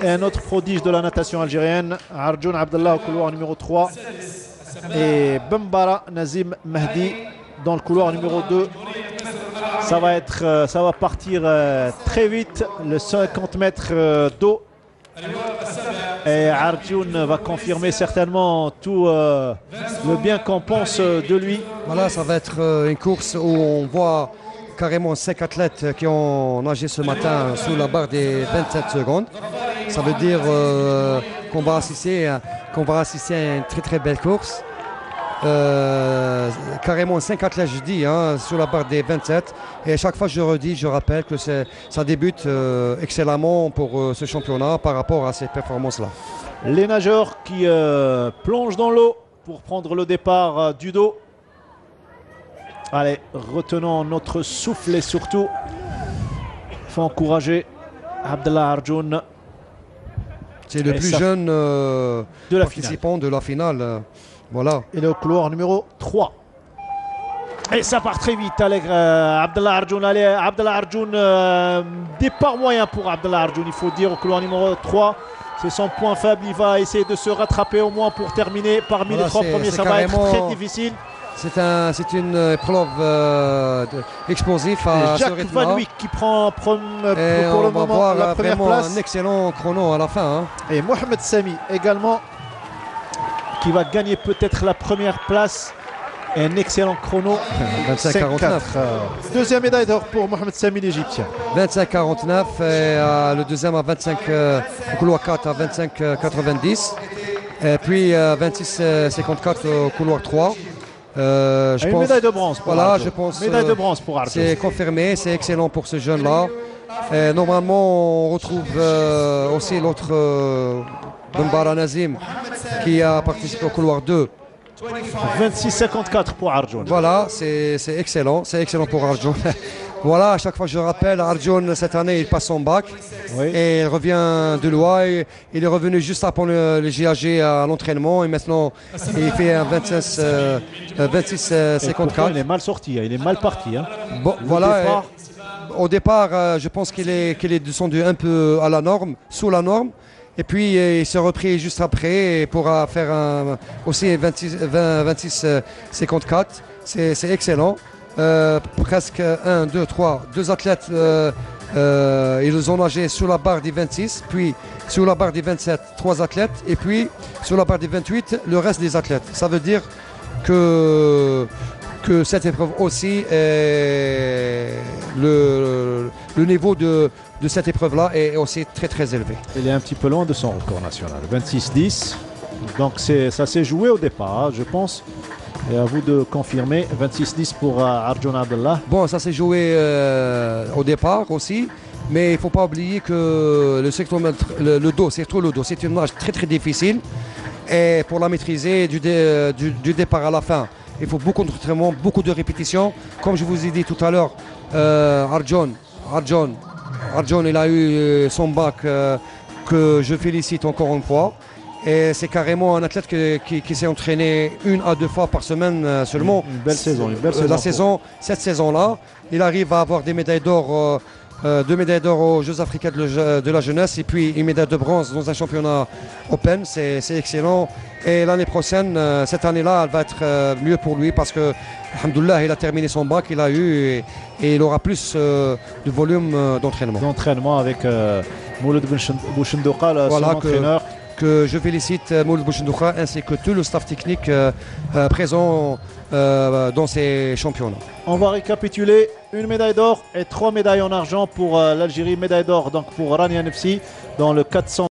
et un autre prodige de la natation algérienne, Arjoun Abdallah au couloir numéro 3 et Bembara Nazim Mahdi dans le couloir numéro 2. Ça va partir très vite, le 50 mètres d'eau. Et Arjoun va confirmer certainement tout le bien qu'on pense de lui. Voilà, ça va être une course où on voit carrément 5 athlètes qui ont nagé ce matin sous la barre des 27 secondes. Ça veut dire qu'on va assister à une très très belle course. Carrément 5 athlètes, je dis, sur la barre des 27. Et chaque fois je rappelle que ça débute excellemment pour ce championnat par rapport à ces performances-là. Les nageurs qui plongent dans l'eau pour prendre le départ du dos. Allez, retenons notre souffle et surtout, il faut encourager Abdallah Arjoun. C'est le plus jeune participant de la finale. Voilà. Et le couloir numéro 3. Et ça part très vite. Allez, Abdallah Arjoun. Allez, Abdallah Arjoun. Départ moyen pour Abdallah Arjoun. Il faut dire au couloir numéro 3. C'est son point faible. Il va essayer de se rattraper au moins pour terminer parmi les 3 premiers. Ça va être très difficile. C'est une épreuve explosive à ce rythme-là. Jacques Van Wyk qui prend pour le moment la première place. Un excellent chrono à la fin. Et Mohamed Sami également, qui va gagner peut-être la première place. Et un excellent chrono. 25-49. Deuxième médaille d'or pour Mohamed Sami, l'Égyptien. 25-49 et le deuxième à 25, au couloir 4 à 25-90. Et puis 26-54 au couloir 3. Une médaille de bronze pour Arjoun. Je pense médaille de bronze pour Arjoun. C'est confirmé, c'est excellent pour ce jeune-là. Normalement, on retrouve aussi l'autre Bembara Nazim qui a participé au couloir 2. 26-54 pour Arjoun. Voilà, c'est excellent pour Arjoun. Voilà, à chaque fois je rappelle, Arjoun cette année il passe son bac et il revient de l'OI. Il est revenu juste après le GAG à l'entraînement et maintenant il fait un 26-54. Il est mal sorti, il est mal parti. Bon, voilà. Au départ, je pense qu'il est descendu un peu à la norme, sous la norme. Et puis il s'est repris juste après pour faire aussi 26-54. C'est excellent. Presque 1, 2, 3, 2 athlètes, ils ont nagé sous la barre des 26, puis sous la barre des 27, 3 athlètes, et puis sous la barre des 28, le reste des athlètes. Ça veut dire que cette épreuve aussi, le niveau de cette épreuve-là est aussi très très élevé. Il est un petit peu loin de son record national, 26-10. Donc ça s'est joué au départ, je pense. Et à vous de confirmer, 26-10 pour Arjoun Abdallah. Bon, ça s'est joué au départ aussi, mais il ne faut pas oublier que le dos, surtout le dos, c'est une nage très très difficile. Et pour la maîtriser du départ à la fin, il faut beaucoup d'entraînement, beaucoup de répétitions. Comme je vous ai dit tout à l'heure, Arjoun, il a eu son bac que je félicite encore une fois. Et c'est carrément un athlète qui s'est entraîné 1 à 2 fois par semaine seulement. Une belle saison. Cette saison-là, il arrive à avoir des médailles d'or, 2 médailles d'or aux Jeux africains de la jeunesse et puis une médaille de bronze dans un championnat open. C'est excellent. Et l'année prochaine, cette année-là, elle va être mieux pour lui parce que, alhamdoulilah, il a terminé son bac, il a eu et il aura plus de volume d'entraînement. D'entraînement avec Mouloud Bouchendouqa, son entraîneur. Que je félicite Mouloud Bouchendouqa ainsi que tout le staff technique présent dans ces championnats. On va récapituler, 1 médaille d'or et 3 médailles en argent pour l'Algérie, médaille d'or donc pour Rania Nefsi dans le 400.